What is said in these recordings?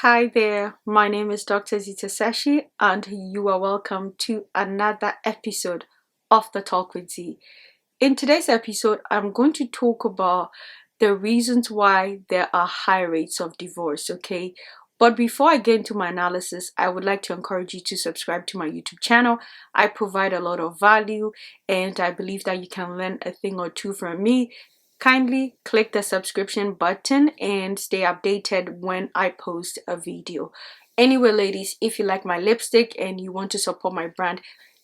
Hi there, my name is Dr. Zita Sashi, and you are welcome to another episode of The Talk with Z. In today's episode, I'm going to talk about the reasons why there are high rates of divorce, okay? But before I get into my analysis, I would like to encourage you to subscribe to my YouTube channel. I provide a lot of value, and I believe that you can learn a thing or two from me. Kindly click the subscription button and stay updated when I post a video. Anyway, ladies, if you like my lipstick and you want to support my brand,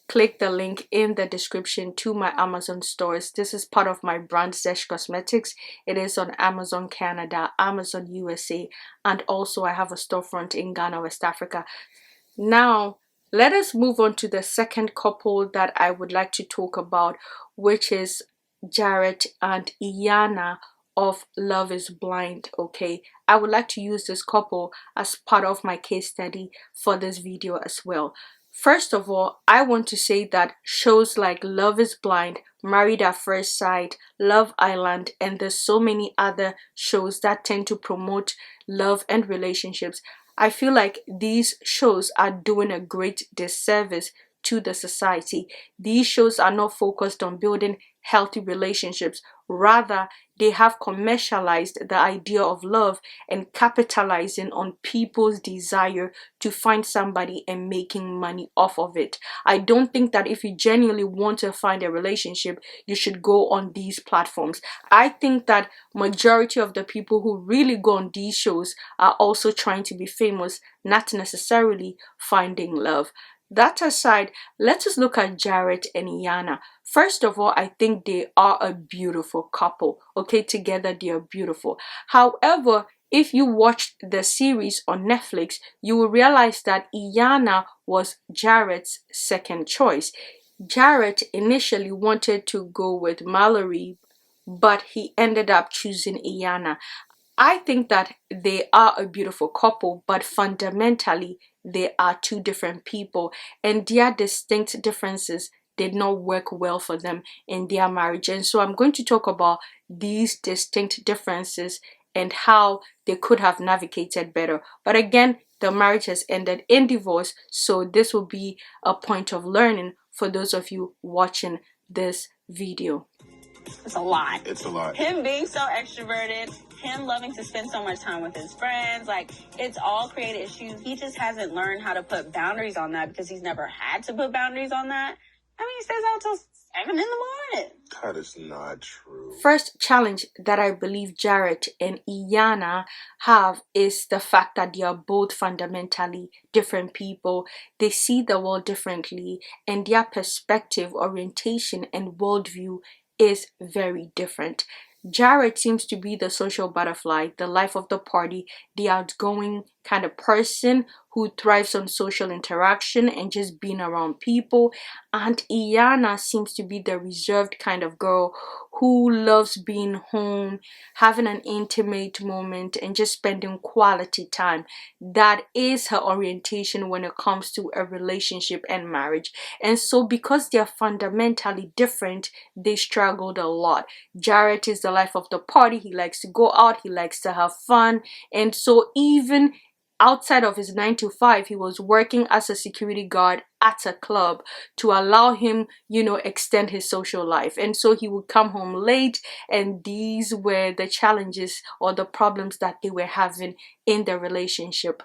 click the link in the description to my Amazon stores. This is part of my brand Zesh Cosmetics. It is on Amazon Canada, Amazon USA, and also I have a storefront in Ghana, West Africa. Now, let us move on to the second couple that I would like to talk about, which is Jarrett and Iyanna of Love is Blind. Okay, I would like to use this couple as part of my case study for this video as well. First of all, I want to say that shows like Love is Blind, Married at First Sight, Love Island, and there's so many other shows that tend to promote love and relationships. I feel like these shows are doing a great disservice to the society. These shows are not focused on building healthy relationships. Rather, they have commercialized the idea of love and capitalizing on people's desire to find somebody and making money off of it. I don't think that if you genuinely want to find a relationship, you should go on these platforms. I think that majority of the people who really go on these shows are also trying to be famous, not necessarily finding love. That aside, let us look at Jarrett and Iyanna. First of all, I think they are a beautiful couple. Okay, together they are beautiful. However, if you watched the series on Netflix, you will realize that Iyanna was Jarrett's second choice. Jarrett initially wanted to go with Mallory, but he ended up choosing Iyanna. I think that they are a beautiful couple, but fundamentally, they are two different people, and their distinct differences did not work well for them in their marriage. And so I'm going to talk about these distinct differences and how they could have navigated better. But again, the marriage has ended in divorce, so this will be a point of learning for those of you watching this video. It's a lot. It's a lot. Him being so extroverted, him loving to spend so much time with his friends, like, it's all created issues. He just hasn't learned how to put boundaries on that because he's never had to put boundaries on that. I mean, he stays out till 7 in the morning. That is not true. First challenge that I believe Jarrett and Iyanna have is the fact that they are both fundamentally different people. They see the world differently, and their perspective, orientation, and worldview is very different. Jarrett seems to be the social butterfly, the life of the party, the outgoing kind of person who thrives on social interaction and just being around people. And Iyanna seems to be the reserved kind of girl who loves being home, having an intimate moment, and just spending quality time. That is her orientation when it comes to a relationship and marriage. And so because they're fundamentally different, they struggled a lot. Jarrett is the life of the party. He likes to go out, he likes to have fun, and so even outside of his 9 to 5, he was working as a security guard at a club to allow him, extend his social life. And so he would come home late, and these were the challenges or the problems that they were having in their relationship.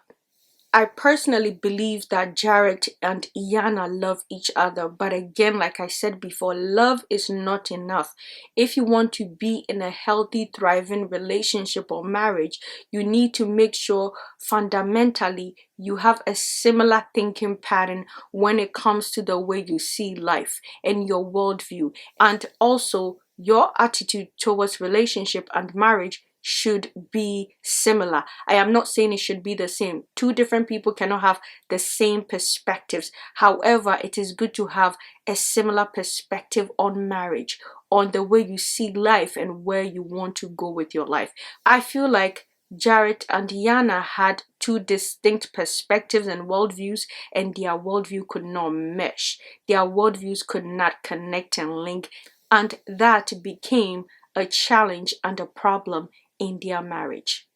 I personally believe that Jarrett and Iyanna love each other, but again, like I said before, love is not enough. If you want to be in a healthy, thriving relationship or marriage, you need to make sure fundamentally you have a similar thinking pattern when it comes to the way you see life and your worldview, and also your attitude towards relationship and marriage should be similar. I am not saying it should be the same. Two different people cannot have the same perspectives. However, it is good to have a similar perspective on marriage, on the way you see life and where you want to go with your life. I feel like Jarrett and Iyanna had two distinct perspectives and worldviews, and their worldview could not mesh. Their worldviews could not connect and link, and that became a challenge and a problem in their marriage.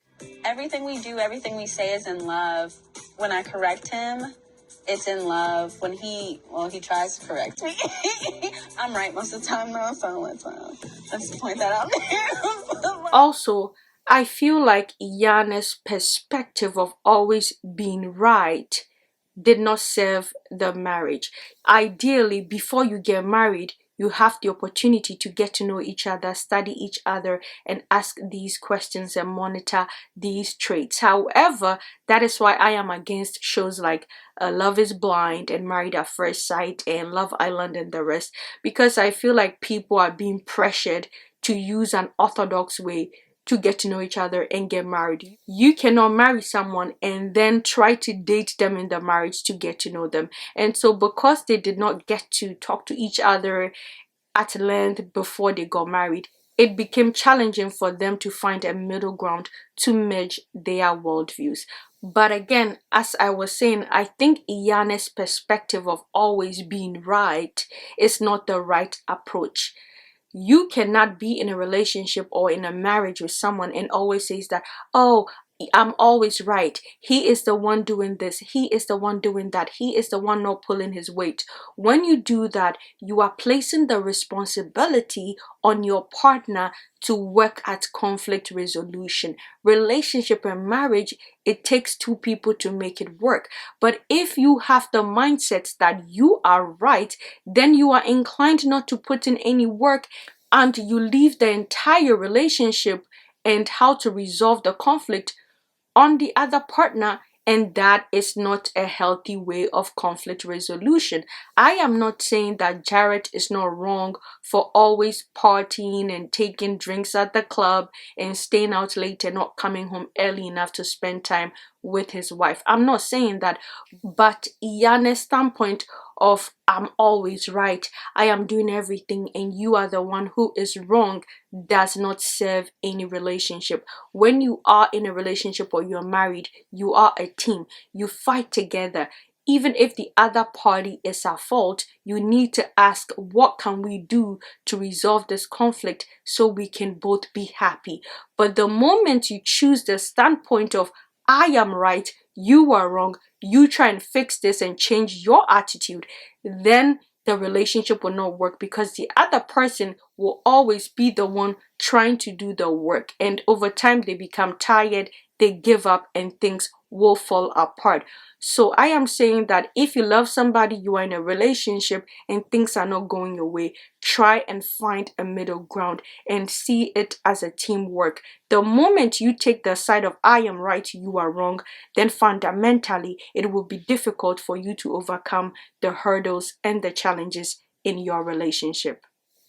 Everything we do, everything we say is in love. When I correct him, it's in love. When he tries to correct me. I'm right most of the time though, so let's point that out there. Also, I feel like Iyane's perspective of always being right did not serve the marriage. Ideally, before you get married, you have the opportunity to get to know each other, study each other, and ask these questions and monitor these traits. However, that is why I am against shows like Love is Blind and Married at First Sight and Love Island and the rest, because I feel like people are being pressured to use an orthodox way to get to know each other and get married. You cannot marry someone and then try to date them in the marriage to get to know them. And so because they did not get to talk to each other at length before they got married, it became challenging for them to find a middle ground to merge their worldviews. But again, as I was saying, I think Iyane's perspective of always being right is not the right approach. You cannot be in a relationship or in a marriage with someone and always says that, oh, I'm always right. He is the one doing this. He is the one doing that. He is the one not pulling his weight. When you do that, you are placing the responsibility on your partner to work at conflict resolution. Relationship and marriage, it takes two people to make it work. But if you have the mindset that you are right, then you are inclined not to put in any work and you leave the entire relationship and how to resolve the conflict on the other partner, and that is not a healthy way of conflict resolution. I am not saying that Jared is not wrong for always partying and taking drinks at the club and staying out late and not coming home early enough to spend time with his wife. I'm not saying that, but Iyane's standpoint of I'm always right, I am doing everything and you are the one who is wrong, does not serve any relationship. When you are in a relationship or you're married, you are a team. You fight together. Even if the other party is at fault, you need to ask, what can we do to resolve this conflict so we can both be happy? But the moment you choose the standpoint of I am right, you are wrong, you try and fix this and change your attitude, then the relationship will not work, because the other person will always be the one trying to do the work, and over time they become tired, they give up, and things will fall apart. So I am saying that if you love somebody, you are in a relationship and things are not going your way, try and find a middle ground and see it as a teamwork. The moment you take the side of I am right, you are wrong, then fundamentally it will be difficult for you to overcome the hurdles and the challenges in your relationship.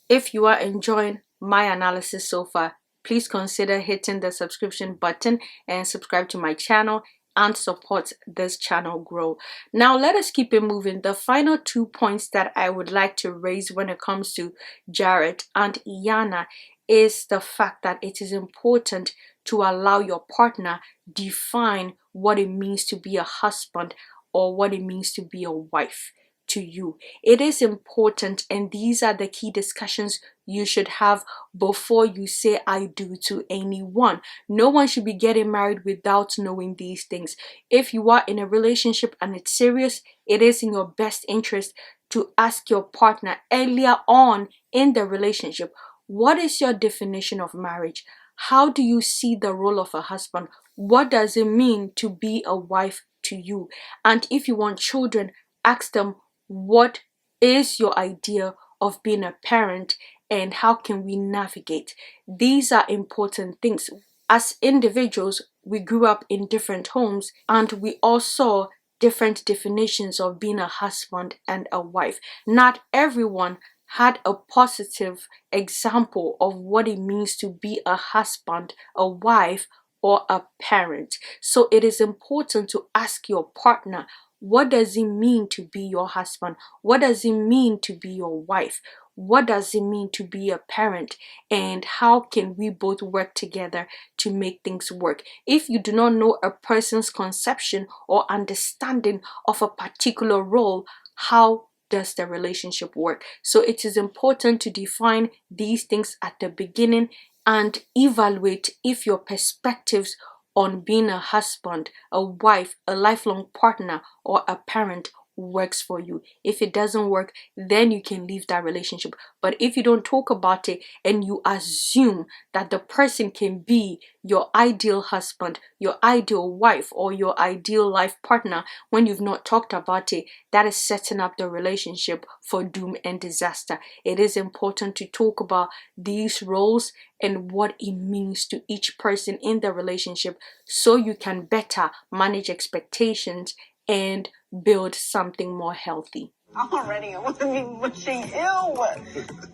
If you are enjoying my analysis so far, please consider hitting the subscription button and subscribe to my channel and support this channel grow. Now let us keep it moving. The final 2 points that I would like to raise when it comes to Jared and Iyana is the fact that it is important to allow your partner define what it means to be a husband or what it means to be a wife to you. It is important, and these are the key discussions you should have before you say I do to anyone. No one should be getting married without knowing these things. If you are in a relationship and it's serious, it is in your best interest to ask your partner earlier on in the relationship, what is your definition of marriage? How do you see the role of a husband? What does it mean to be a wife to you? And if you want children, ask them, what is your idea of being a parent and how can we navigate? These are important things. As individuals, we grew up in different homes and we all saw different definitions of being a husband and a wife. Not everyone had a positive example of what it means to be a husband, a wife, or a parent. So it is important to ask your partner, what does it mean to be your husband? What does it mean to be your wife? What does it mean to be a parent? And how can we both work together to make things work? If you do not know a person's conception or understanding of a particular role, how does the relationship work? So it is important to define these things at the beginning and evaluate if your perspectives on being a husband, a wife, a lifelong partner, or a parent works for you. If it doesn't work, then you can leave that relationship. But if you don't talk about it and you assume that the person can be your ideal husband, your ideal wife, or your ideal life partner when you've not talked about it, that is setting up the relationship for doom and disaster. It is important to talk about these roles and what it means to each person in the relationship so you can better manage expectations and build something more healthy. I'm already want to be mushing. Ew.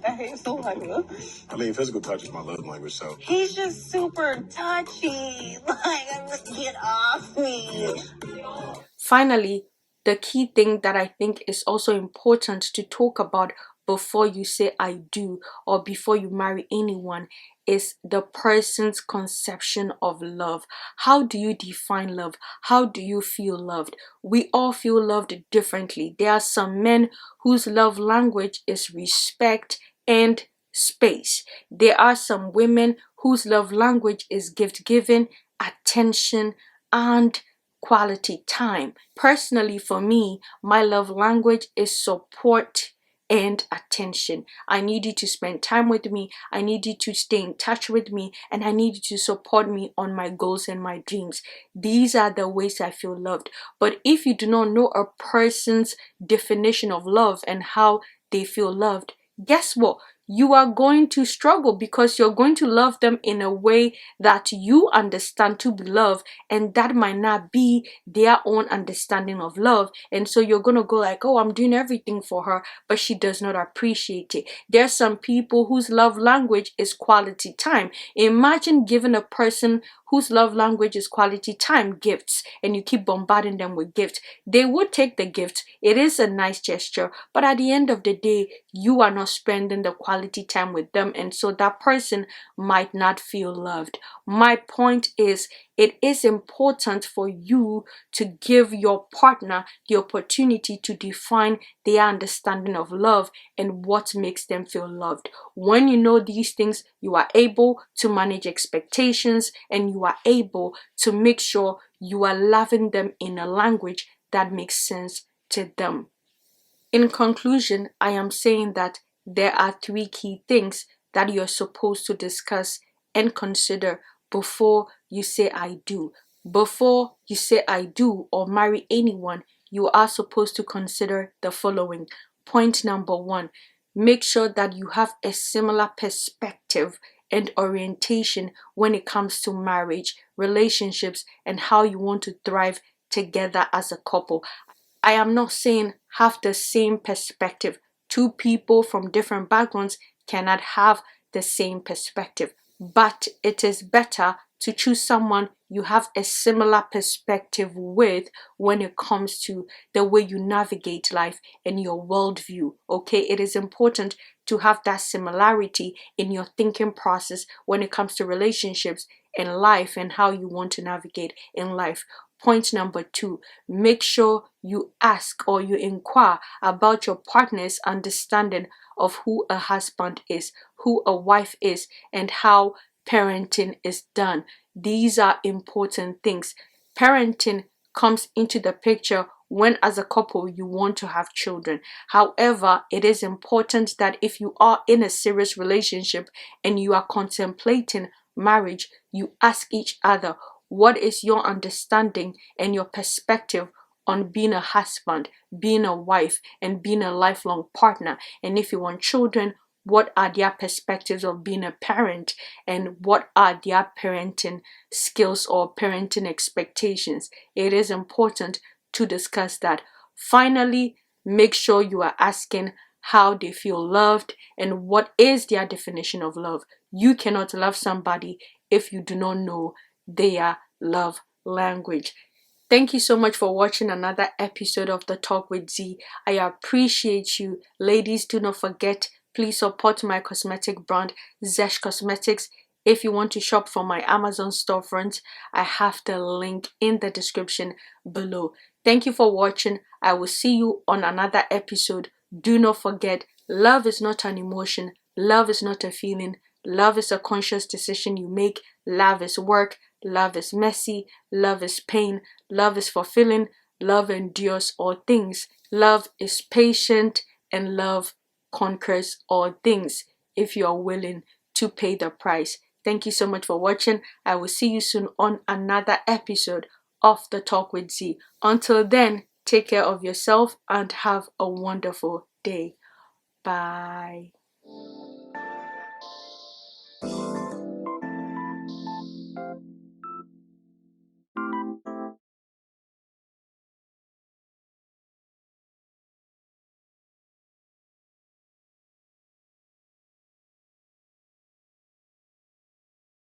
I hate saliva. I mean, physical touch is my love language, so. He's just super touchy. Like, I'm just, get off me. Finally, the key thing that I think is also important to talk about before you say I do or before you marry anyone is the person's conception of love. How do you define love? How do you feel loved? We all feel loved differently. There are some men whose love language is respect and space. There are some women whose love language is gift giving, attention, and quality time. Personally, for me, my love language is support and attention. I need you to spend time with me. I need you to stay in touch with me, and I need you to support me on my goals and my dreams. These are the ways I feel loved. But if you do not know a person's definition of love and how they feel loved, guess what? You are going to struggle because you're going to love them in a way that you understand to be love, and that might not be their own understanding of love. And so you're going to go like, oh, I'm doing everything for her, but she does not appreciate it. There's some people whose love language is quality time. Imagine giving a person whose love language is quality time gifts, and you keep bombarding them with gifts. They would take the gift. It is a nice gesture, but at the end of the day, you are not spending the quality time with them, and so that person might not feel loved. My point is, it is important for you to give your partner the opportunity to define their understanding of love and what makes them feel loved. When you know these things, you are able to manage expectations, and you are able to make sure you are loving them in a language that makes sense to them. In conclusion, I am saying that there are 3 key things that you're supposed to discuss and consider before you say I do. Before you say I do or marry anyone, you are supposed to consider the following. Point number 1, make sure that you have a similar perspective and orientation when it comes to marriage, relationships, and how you want to thrive together as a couple. I am not saying have the same perspective. 2 people from different backgrounds cannot have the same perspective, but it is better to choose someone you have a similar perspective with when it comes to the way you navigate life and your worldview. Okay, it is important to have that similarity in your thinking process when it comes to relationships and life and how you want to navigate in life. Point number 2, make sure you ask or you inquire about your partner's understanding of who a husband is, who a wife is, and how parenting is done. These are important things. Parenting comes into the picture when as a couple you want to have children. However, it is important that if you are in a serious relationship and you are contemplating marriage, you ask each other, what is your understanding and your perspective on being a husband, being a wife, and being a lifelong partner? And if you want children, what are their perspectives of being a parent, and what are their parenting skills or parenting expectations? It is important to discuss that. Finally, make sure you are asking how they feel loved and what is their definition of love. You cannot love somebody if you do not know their love language. Thank you so much for watching another episode of The Talk with Z. I appreciate you. Ladies, do not forget, please support my cosmetic brand, Zesh Cosmetics. If you want to shop from my Amazon storefront, I have the link in the description below. Thank you for watching. I will see you on another episode. Do not forget, love is not an emotion. Love is not a feeling. Love is a conscious decision you make. Love is work. Love is messy. Love is pain. Love is fulfilling. Love endures all things. Love is patient, and love conquers all things if you are willing to pay the price. Thank you so much for watching. I will see you soon on another episode of The Talk with Z. Until then, take care of yourself and have a wonderful day. Bye.